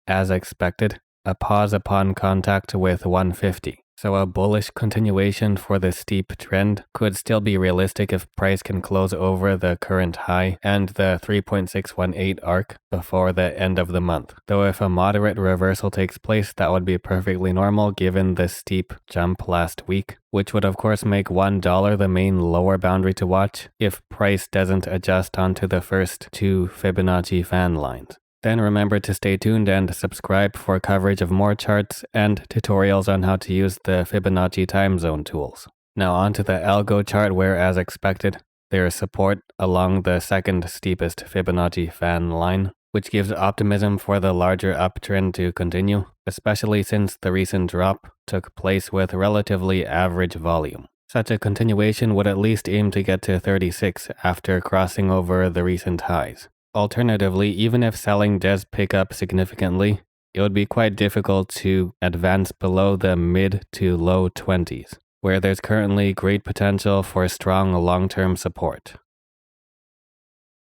as expected, a pause upon contact with 150. So a bullish continuation for the steep trend could still be realistic if price can close over the current high and the 3.618 arc before the end of the month. Though if a moderate reversal takes place, that would be perfectly normal given the steep jump last week, which would of course make $1 the main lower boundary to watch if price doesn't adjust onto the first two Fibonacci fan lines. Then remember to stay tuned and subscribe for coverage of more charts and tutorials on how to use the Fibonacci time zone tools. Now onto the algo chart where, as expected, there is support along the second steepest Fibonacci fan line, which gives optimism for the larger uptrend to continue, especially since the recent drop took place with relatively average volume. Such a continuation would at least aim to get to 36 after crossing over the recent highs. Alternatively, even if selling does pick up significantly, it would be quite difficult to advance below the mid to low 20s, where there's currently great potential for strong long-term support.